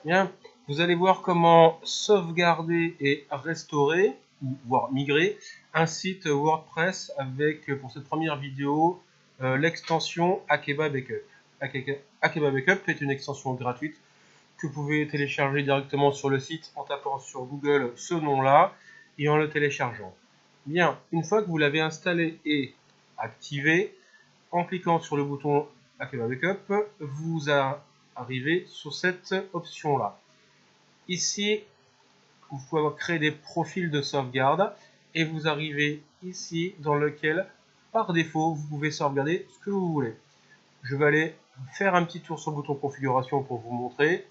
Bien, vous allez voir comment sauvegarder et restaurer, ou voire migrer, un site WordPress avec, pour cette première vidéo, l'extension Akeba Backup. Akeba Backup est une extension gratuite que vous pouvez télécharger directement sur le site en tapant sur Google ce nom-là et en le téléchargeant. Bien, une fois que vous l'avez installé et activé, en cliquant sur le bouton Akeba Backup, vous arrivez sur cette option-là. Ici, vous pouvez créer des profils de sauvegarde et vous arrivez ici dans lequel, par défaut, vous pouvez sauvegarder ce que vous voulez. Je vais aller faire un petit tour sur le bouton configuration pour vous montrer.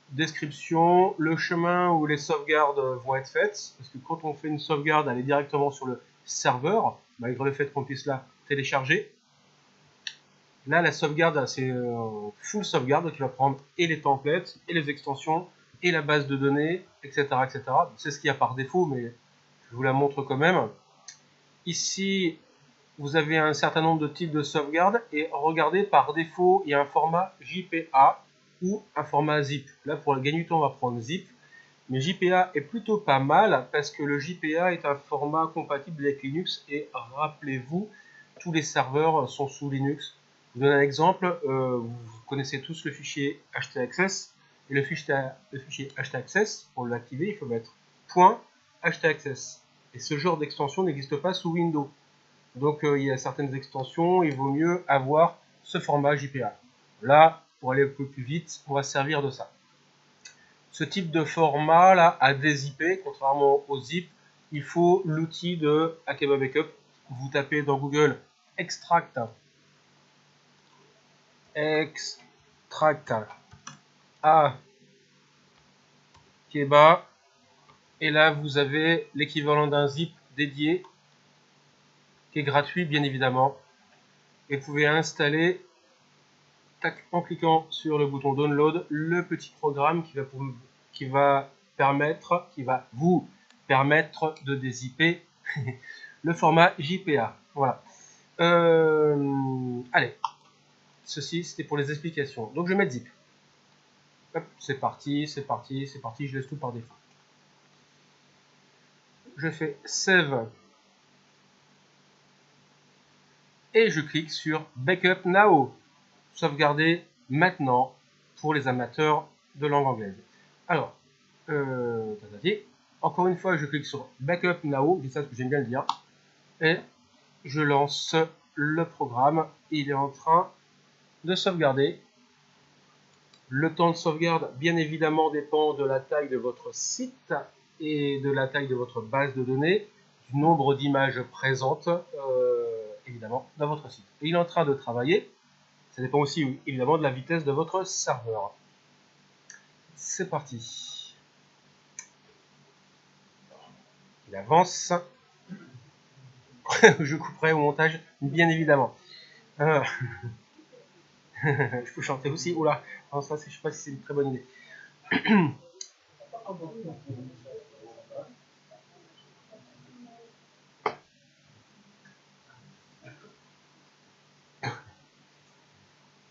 Description, le chemin où les sauvegardes vont être faites, parce que quand on fait une sauvegarde, elle est directement sur le serveur, malgré le fait qu'on puisse la télécharger. Là, la sauvegarde, c'est full sauvegarde qui va prendre et les templates, et les extensions, et la base de données, etc. etc. C'est ce qu'il y a par défaut, mais je vous la montre quand même. Ici, vous avez un certain nombre de types de sauvegarde, et regardez, par défaut, il y a un format JPA ou un format zip. Là, pour le gagner du temps, on va prendre zip. Mais JPA est plutôt pas mal, parce que le JPA est un format compatible avec Linux, et rappelez-vous, tous les serveurs sont sous Linux. Je vous donne un exemple, vous connaissez tous le fichier htaccess, et le fichier htaccess, pour l'activer, il faut mettre .htaccess. Et ce genre d'extension n'existe pas sous Windows. Donc il y a certaines extensions, il vaut mieux avoir ce format JPA. Là, pour aller un peu plus vite, on va se servir de ça. Ce type de format là a dézippé, contrairement au zip, il faut l'outil de Akeba Backup. Vous tapez dans Google extract Akeba, et là vous avez l'équivalent d'un zip dédié qui est gratuit bien évidemment, et vous pouvez installer en cliquant sur le bouton download le petit programme qui va vous permettre de dézipper le format JPA. Voilà. Allez, ceci c'était pour les explications. Donc je vais mettre zip. Hop, c'est parti, c'est parti, c'est parti, je laisse tout par défaut. Je fais save et je clique sur Backup Now, sauvegarder maintenant pour les amateurs de langue anglaise. Alors, encore une fois, je clique sur Backup Now, c'est ça ce que j'aime bien le dire, et je lance le programme. Il est en train de sauvegarder. Le temps de sauvegarde, bien évidemment, dépend de la taille de votre site et de la taille de votre base de données, du nombre d'images présentes, évidemment, dans votre site. Et il est en train de travailler. Ça dépend aussi, évidemment, de la vitesse de votre serveur. C'est parti. Il avance. Je couperai au montage, bien évidemment. Je peux chanter aussi. Oula, alors ça, je ne sais pas si c'est une très bonne idée.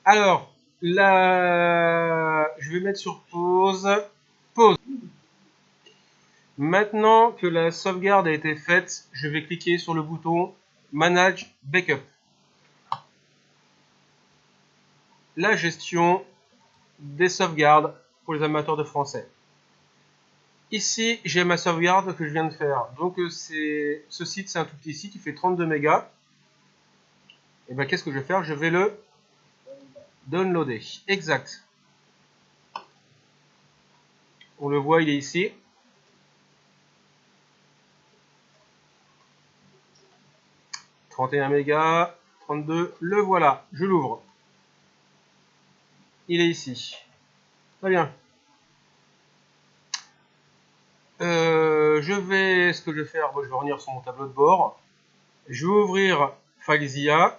Alors, là, je vais mettre sur pause. Pause. Maintenant que la sauvegarde a été faite, je vais cliquer sur le bouton Manage Backup. La gestion des sauvegardes pour les amateurs de français. Ici, j'ai ma sauvegarde que je viens de faire. Donc, ce site, c'est un tout petit site, il fait 32 mégas. Et bien, qu'est-ce que je vais faire? Je vais le downloader. Exact. On le voit, il est ici. « 31 mégas, 32, le voilà. Je l'ouvre. Il est ici. Très bien. Ce que je vais faire, je vais revenir sur mon tableau de bord. Je vais ouvrir FileZilla.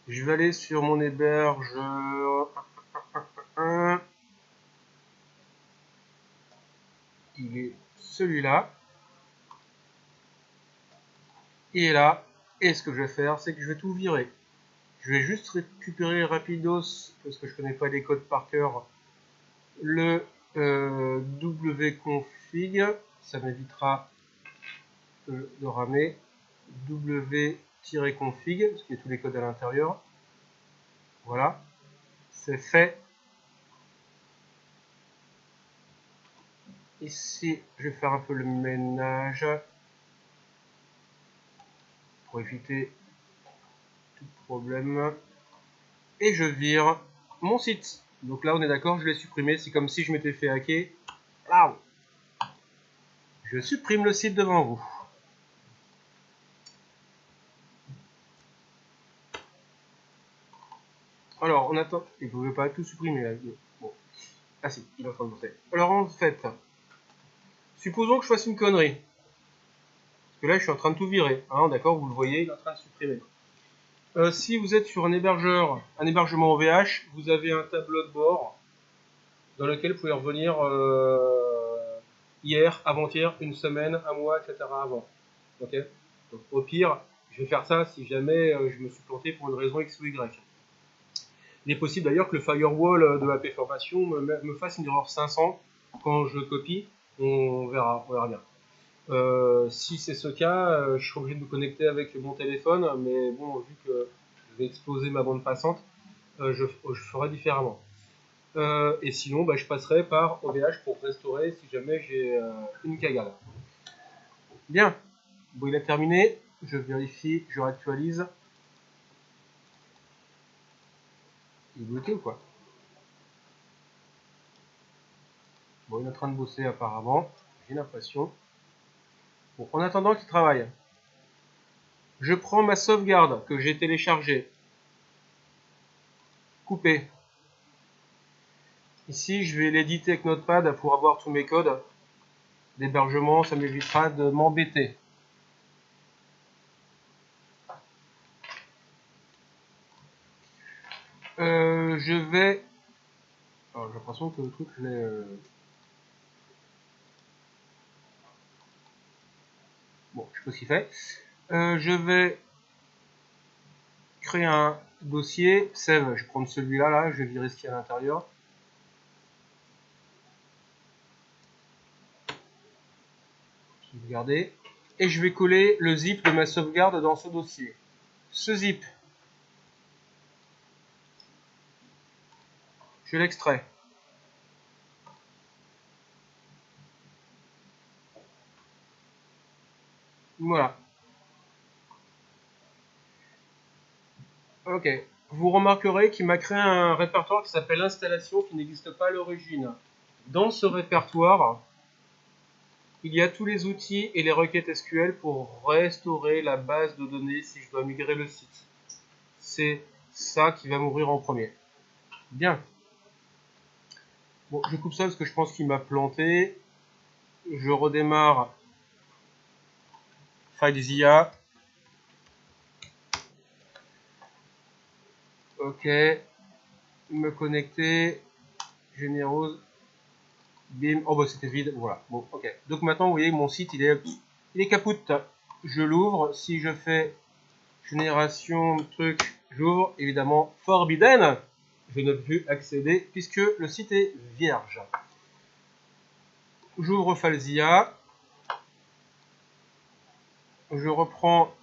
Je vais aller sur mon hébergeur. Il est celui-là. il est là. Et ce que je vais faire, c'est que je vais tout virer. Je vais juste récupérer rapidos, parce que je connais pas les codes par cœur, le wconfig, ça m'évitera de ramer, w-config, parce qu'il y a tous les codes à l'intérieur. Voilà, c'est fait. Ici, je vais faire un peu le ménage pour éviter tout problème. Et je vire mon site. Donc là, on est d'accord, je l'ai supprimé. C'est comme si je m'étais fait hacker. Là, je supprime le site devant vous. Alors, on attend. Il ne pouvait pas tout supprimer là. Bon. Ah si, il est en train de monter. Alors en fait, supposons que je fasse une connerie. Parce que là, je suis en train de tout virer. Hein, d'accord, vous le voyez, il est en train de supprimer. Si vous êtes sur un hébergement OVH, vous avez un tableau de bord dans lequel vous pouvez revenir hier, avant-hier, une semaine, un mois, etc. avant. Ok. Donc, au pire, je vais faire ça si jamais je me suis planté pour une raison X ou Y. Il est possible d'ailleurs que le firewall de AP Formation me fasse une erreur 500 quand je copie. On verra bien. Si c'est ce cas, je suis obligé de me connecter avec mon téléphone, mais bon, vu que je vais exploser ma bande passante, je ferai différemment. Et sinon, je passerai par OVH pour restaurer si jamais j'ai une cagale. Bien, bon, il a terminé. Je vérifie, je réactualise. Il est bloqué ou quoi? Bon, il est en train de bosser apparemment, j'ai l'impression. Bon, en attendant qu'il travaille, je prends ma sauvegarde que j'ai téléchargée. Couper. Ici, je vais l'éditer avec Notepad pour avoir tous mes codes d'hébergement, ça m'évitera de m'embêter. Je vais... Alors, j'ai l'impression que le truc, je l'ai... Bon, je sais pas ce qu'il fait. Je vais créer un dossier, save, je vais prendre celui-là, là, je vais virer ce qu'il y a à l'intérieur. Sauvegarder. Et je vais coller le zip de ma sauvegarde dans ce dossier. Ce zip, je l'extrais. Voilà. Ok. Vous remarquerez qu'il m'a créé un répertoire qui s'appelle installation qui n'existe pas à l'origine. Dans ce répertoire, il y a tous les outils et les requêtes SQL pour restaurer la base de données si je dois migrer le site. C'est ça qui va m'ouvrir en premier. Bien. Bon, je coupe ça parce que je pense qu'il m'a planté. Je redémarre FileZilla. Ok. Me connecter. Générose. Bim. Oh bah c'était vide. Voilà. Bon, ok. Donc maintenant, vous voyez, mon site, il est capote. Je l'ouvre. Si je fais génération truc, j'ouvre. Évidemment, forbidden. Je ne peux plus accéder puisque le site est vierge. J'ouvre FileZilla. Je reprends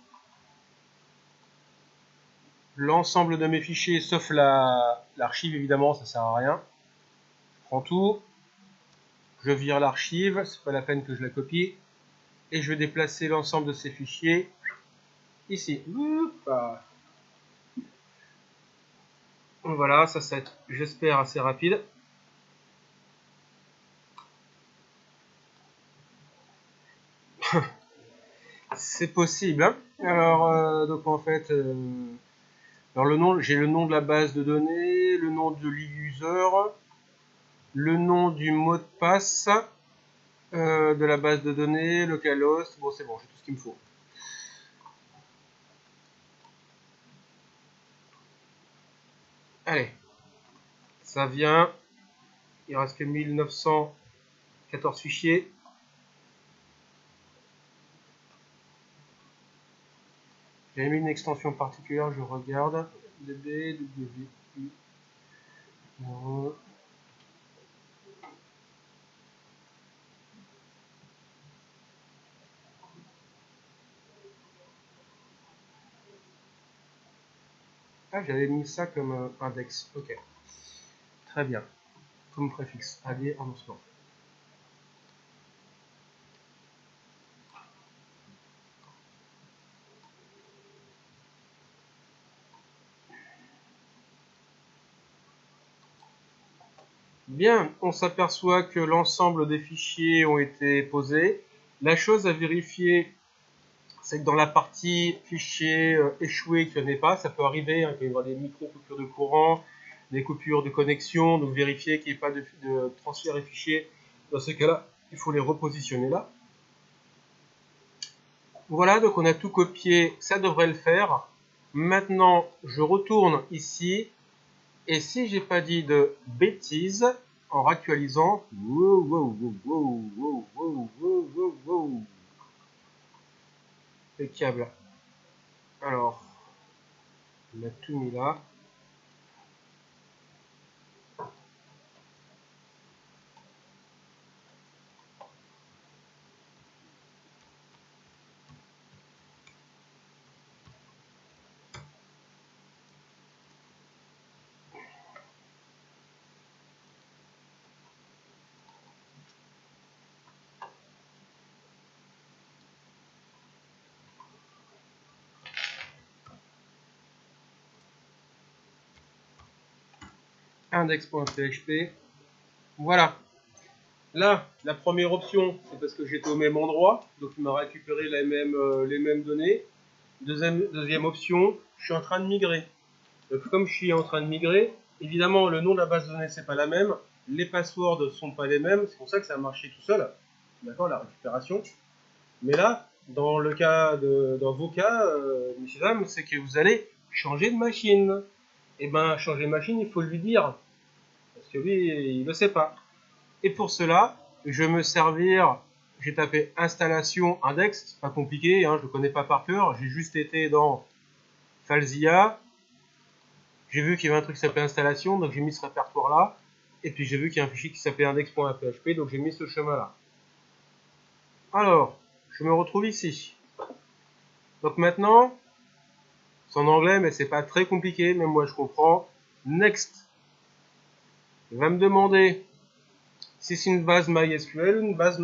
l'ensemble de mes fichiers, sauf l'archive, évidemment, ça sert à rien. Je prends tout. Je vire l'archive, c'est pas la peine que je la copie. Et je vais déplacer l'ensemble de ces fichiers ici. Voilà, ça va être, j'espère, assez rapide. C'est possible. Hein. Alors, donc en fait, alors le nom, j'ai le nom de la base de données, le nom de l'user, le nom du mot de passe de la base de données, localhost. Bon, c'est bon, j'ai tout ce qu'il me faut. Allez, ça vient. Il reste que 1914 fichiers. J'ai mis une extension particulière, je regarde. DB, WU. Non. Ah, j'avais mis ça comme index. Ok. Très bien. Comme préfixe. Allié en lancement. Bien, on s'aperçoit que l'ensemble des fichiers ont été posés. La chose à vérifier, c'est que dans la partie fichier échoué qu'il n'y en ait pas, ça peut arriver, hein, qu'il y ait des micro-coupures de courant, des coupures de connexion, donc vérifier qu'il n'y ait pas de transfert de fichiers. Dans ce cas-là, il faut les repositionner là. Voilà, donc on a tout copié, ça devrait le faire. Maintenant, je retourne ici, et si j'ai pas dit de bêtises, en actualisant, les câbles. Alors, on a tout mis là. Index.php. Voilà. Là, la première option, c'est parce que j'étais au même endroit, donc il m'a récupéré les mêmes données. Deuxième option, je suis en train de migrer. Donc, comme je suis en train de migrer, évidemment, le nom de la base de données, c'est pas la même, les passwords ne sont pas les mêmes, c'est pour ça que ça a marché tout seul, d'accord, la récupération. Mais là, dans vos cas, messieurs dames, c'est que vous allez changer de machine. Et ben, changer de machine, il faut lui dire, parce que lui, il ne le sait pas. Et pour cela, je vais me servir, j'ai tapé installation index, c'est pas compliqué, hein, je ne le connais pas par cœur, j'ai juste été dans Falzia, j'ai vu qu'il y avait un truc qui s'appelait installation, donc j'ai mis ce répertoire là, et puis j'ai vu qu'il y a un fichier qui s'appelait index.php, donc j'ai mis ce chemin là. Alors, je me retrouve ici. Donc maintenant, c'est en anglais, mais c'est pas très compliqué, même moi je comprends. Next. Il va me demander si c'est une base MySQL ou une base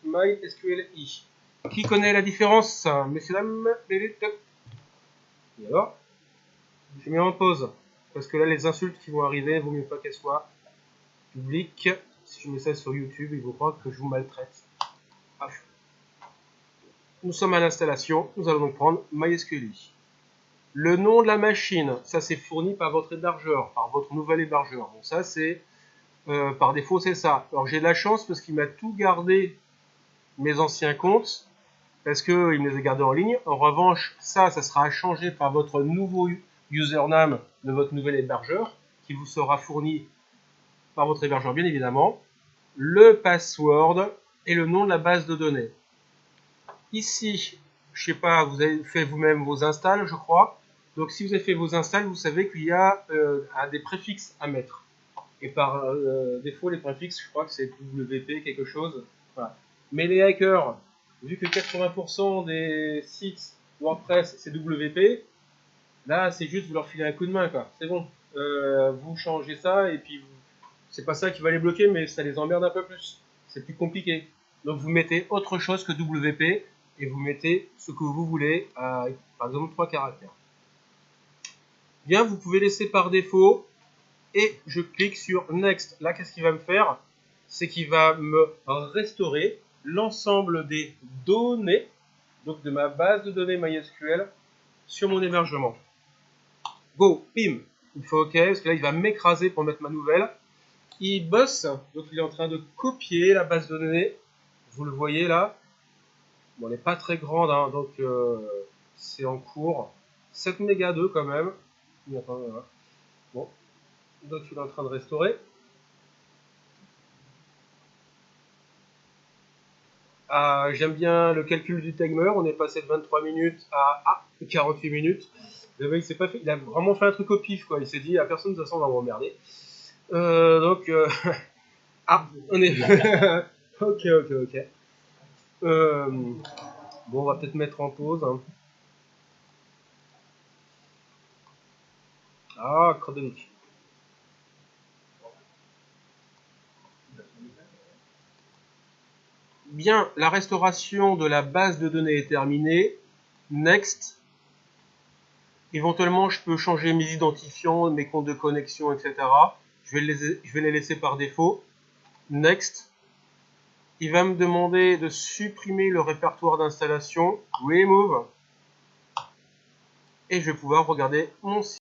MySQLi. Qui connaît la différence, messieurs, dames? Et alors, je mets en pause. Parce que là, les insultes qui vont arriver, il vaut mieux pas qu'elles soient publiques. Si je mets ça sur YouTube, ils vont croire que je vous maltraite. Ah. Nous sommes à l'installation. Nous allons donc prendre MySQLi. Le nom de la machine, ça c'est fourni par votre hébergeur, par votre nouvel hébergeur. Bon, ça c'est par défaut, c'est ça. Alors j'ai de la chance parce qu'il m'a tout gardé mes anciens comptes parce qu'il me les a gardés en ligne. En revanche, ça sera à changer par votre nouveau username de votre nouvel hébergeur qui vous sera fourni par votre hébergeur, bien évidemment. Le password et le nom de la base de données. Ici, je sais pas, vous avez fait vous-même vos installs, je crois. Donc si vous avez fait vos installs, vous savez qu'il y a des préfixes à mettre. Et par défaut, les préfixes, je crois que c'est WP quelque chose. Voilà. Mais les hackers, vu que 80% des sites WordPress c'est WP, là c'est juste vous leur filer un coup de main, quoi. C'est bon. Vous changez ça et puis c'est pas ça qui va les bloquer, mais ça les emmerde un peu plus. C'est plus compliqué. Donc vous mettez autre chose que WP et vous mettez ce que vous voulez, par exemple 3 caractères. Bien, vous pouvez laisser par défaut et je clique sur Next. Là, qu'est-ce qu'il va me faire? C'est qu'il va me restaurer l'ensemble des données, donc de ma base de données MySQL, sur mon hébergement. Go, pim, il faut OK, parce que là, il va m'écraser pour mettre ma nouvelle. Il bosse, donc il est en train de copier la base de données. Vous le voyez là. Bon, elle n'est pas très grande, hein, donc c'est en cours. 7 mégas 2 quand même. Bon, donc il est en train de restaurer. J'aime bien le calcul du timer, on est passé de 23 minutes à 48 minutes. Le mec, c'est pas fait. Il a vraiment fait un truc au pif, quoi. Il s'est dit, à personne, de toute façon, on va m'emmerder. Ah, on est. Ok. Bon, on va peut-être mettre en pause. Hein. Ah, chronique. Bien, la restauration de la base de données est terminée. Next. Éventuellement, je peux changer mes identifiants, mes comptes de connexion, etc. Je vais les laisser par défaut. Next. Il va me demander de supprimer le répertoire d'installation. Remove. Et je vais pouvoir regarder mon site.